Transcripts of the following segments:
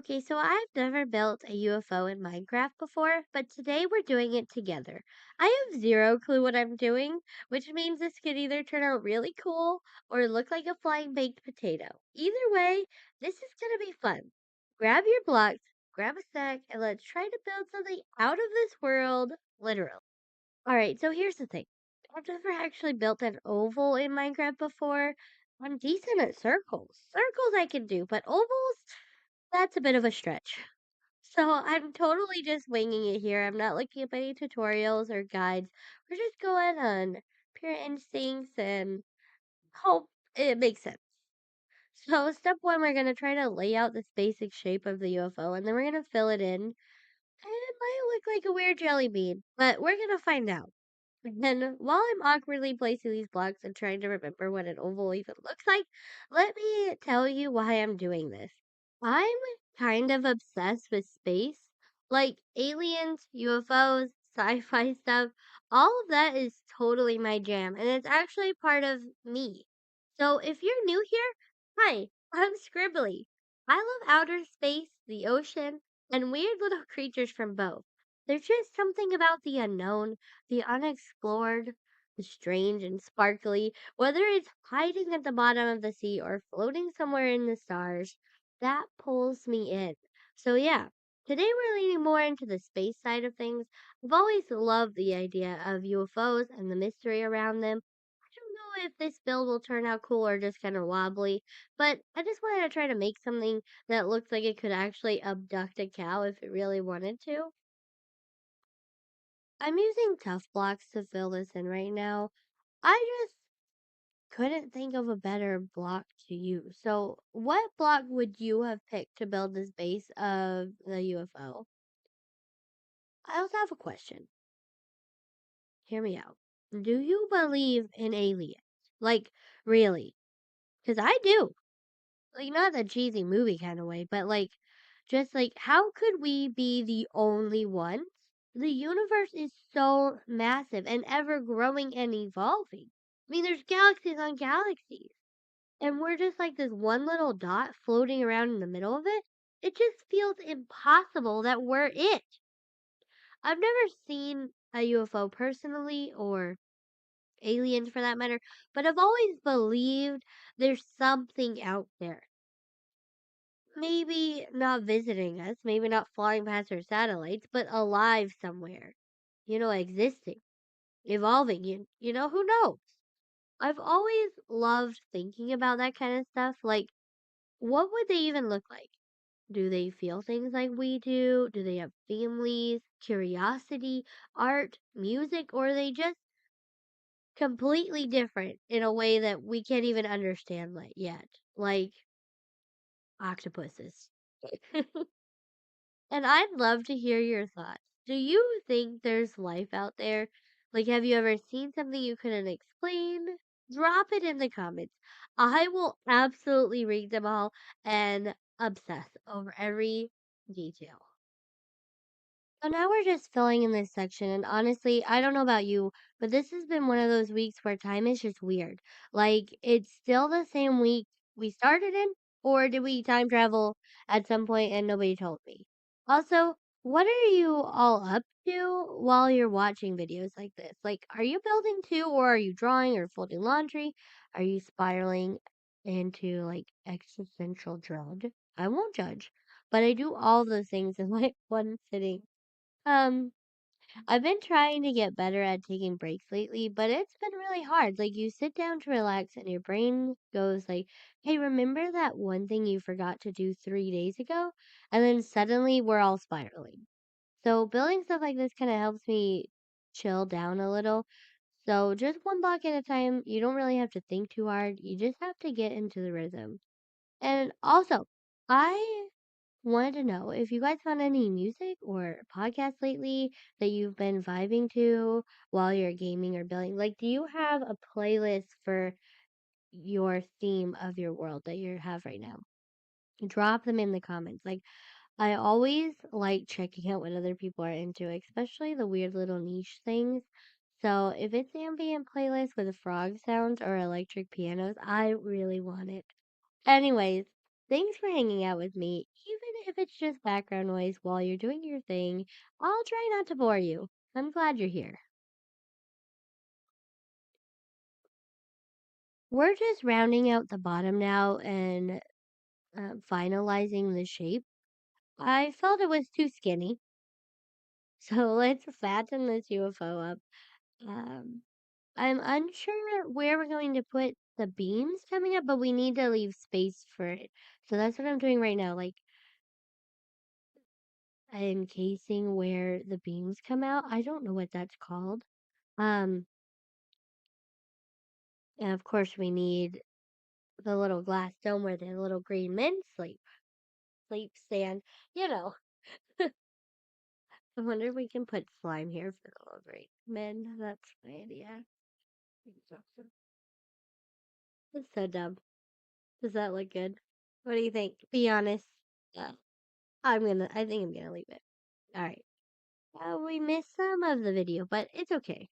Okay, so I've never built a UFO in Minecraft before, but today we're doing it together. I have zero clue what I'm doing, which means this could either turn out really cool or look like a flying baked potato. Either way, this is gonna be fun. Grab your blocks, grab a snack, and let's try to build something out of this world, literally. Alright, so here's the thing. I've never actually built an oval in Minecraft before. I'm decent at circles. Circles I can do, but ovals, that's a bit of a stretch. So I'm totally just winging it here. I'm not looking up any tutorials or guides. We're just going on pure instincts and hope it makes sense. So step one, we're gonna try to lay out this basic shape of the UFO, and then we're gonna fill it in. And it might look like a weird jelly bean, but we're gonna find out. And while I'm awkwardly placing these blocks and trying to remember what an oval even looks like, let me tell you why I'm doing this. I'm kind of obsessed with space, like aliens, UFOs, sci fi stuff. All of that is totally my jam, and it's actually part of me. So if you're new here, hi, I'm Scribbly. I love outer space, the ocean, and weird little creatures from both. There's just something about the unknown, the unexplored, the strange and sparkly, whether it's hiding at the bottom of the sea or floating somewhere in the stars, that pulls me in. So yeah, today we're leaning more into the space side of things. I've always loved the idea of UFOs and the mystery around them. I don't know if this build will turn out cool or just kind of wobbly, but I just wanted to try to make something that looks like it could actually abduct a cow if it really wanted to. I'm using tough blocks to fill this in right now. I just couldn't think of a better block to use. So, what block would you have picked to build this base of the UFO? I also have a question. Hear me out. Do you believe in aliens? Like, really? Because I do. Like, not the cheesy movie kind of way, but like, just like, how could we be the only ones? The universe is so massive and ever growing and evolving. I mean, there's galaxies on galaxies. And we're just like this one little dot floating around in the middle of it. It just feels impossible that we're it. I've never seen a UFO personally or aliens for that matter, but I've always believed there's something out there. Maybe not visiting us, maybe not flying past our satellites, but alive somewhere. Existing, evolving, who knows? I've always loved thinking about that kind of stuff. Like, what would they even look like? Do they feel things like we do? Do they have families, curiosity, art, music, or are they just completely different in a way that we can't even understand yet? Like octopuses. And I'd love to hear your thoughts. Do you think there's life out there? Like, have you ever seen something you couldn't explain? Drop it in the comments. I will absolutely read them all and obsess over every detail. So now we're just filling in this section, and honestly, I don't know about you, but this has been one of those weeks where time is just weird. Like, it's still the same week we started in, or did we time travel at some point and nobody told me? Also, what are you all up to while you're watching videos like this? Like, are you building too, or are you drawing or folding laundry? Are you spiraling into like existential dread? I won't judge, but I do all those things in like one sitting. Um, I've been trying to get better at taking breaks lately, but it's been really hard. Like you sit down to relax and your brain goes like, "Hey, remember that one thing you forgot to do 3 days ago?" And then suddenly we're all spiraling. So building stuff like this kind of helps me chill down a little. So just one block at a time. You don't really have to think too hard. You just have to get into the rhythm. And also, I wanted to know if you guys found any music or podcasts lately that you've been vibing to while you're gaming or building. Like, do you have a playlist for your theme of your world that you have right now? Drop them in the comments. Like, I always like checking out what other people are into, especially the weird little niche things. So if it's ambient playlist with frog sounds or electric pianos, I really want it. Anyways, Thanks for hanging out with me. Even if it's just background noise while you're doing your thing, I'll try not to bore you. I'm glad you're here. We're just rounding out the bottom now and finalizing the shape. I felt it was too skinny, so let's fatten this UFO up. Um, I'm unsure where we're going to put the beams coming up, but we need to leave space for it. So that's what I'm doing right now. Like, encasing where the beams come out. I don't know what that's called. Um, and of course we need the little glass dome where the little green men sleep stand. You know, I wonder if we can put slime here for the little green men. That's my idea. It's so dumb. Does that look good? What do you think? Be honest. Uh, I think I'm gonna leave it. All right. We missed some of the video, but it's okay.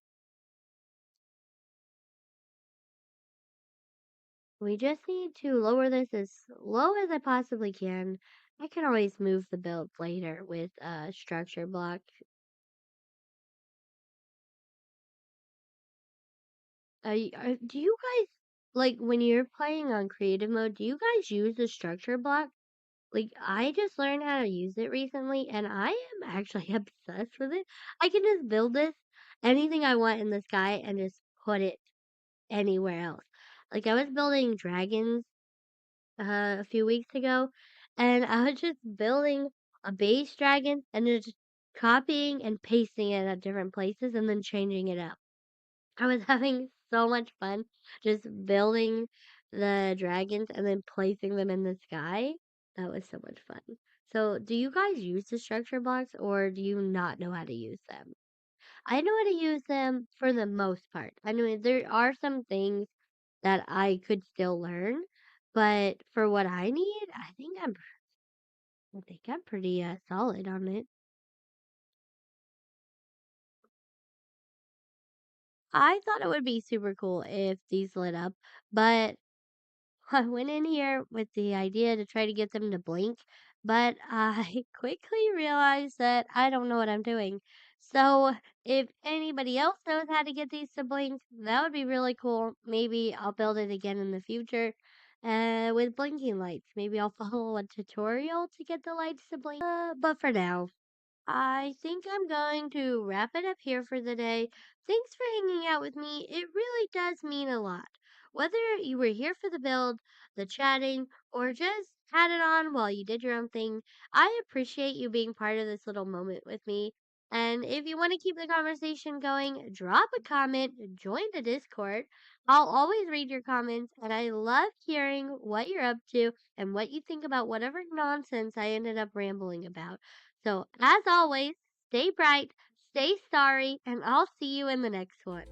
We just need to lower this as low as I possibly can. I can always move the build later with a structure block. Do you guys, like, when you're playing on creative mode, do you guys use the structure block? Like, I just learned how to use it recently, and I am actually obsessed with it. I can just build this anything I want in the sky and just put it anywhere else. Like, I was building dragons a few weeks ago, and I was just building a base dragon and then just copying and pasting it at different places and then changing it up. I was having so much fun just building the dragons and then placing them in the sky. That was so much fun. So, do you guys use the structure blocks or do you not know how to use them? I know how to use them for the most part. I know there are some things that I could still learn, but for what I need, I think I'm pretty solid on it. I thought it would be super cool if these lit up, but I went in here with the idea to try to get them to blink, but I quickly realized that I don't know what I'm doing. So, if anybody else knows how to get these to blink, that would be really cool. Maybe I'll build it again in the future with blinking lights. Maybe I'll follow a tutorial to get the lights to blink. But for now, I think I'm going to wrap it up here for the day. Thanks for hanging out with me. It really does mean a lot. Whether you were here for the build, the chatting, or just had it on while you did your own thing, I appreciate you being part of this little moment with me. And if you want to keep the conversation going, drop a comment, join the Discord. I'll always read your comments, and I love hearing what you're up to and what you think about whatever nonsense I ended up rambling about. So, as always, stay bright, stay starry, and I'll see you in the next one.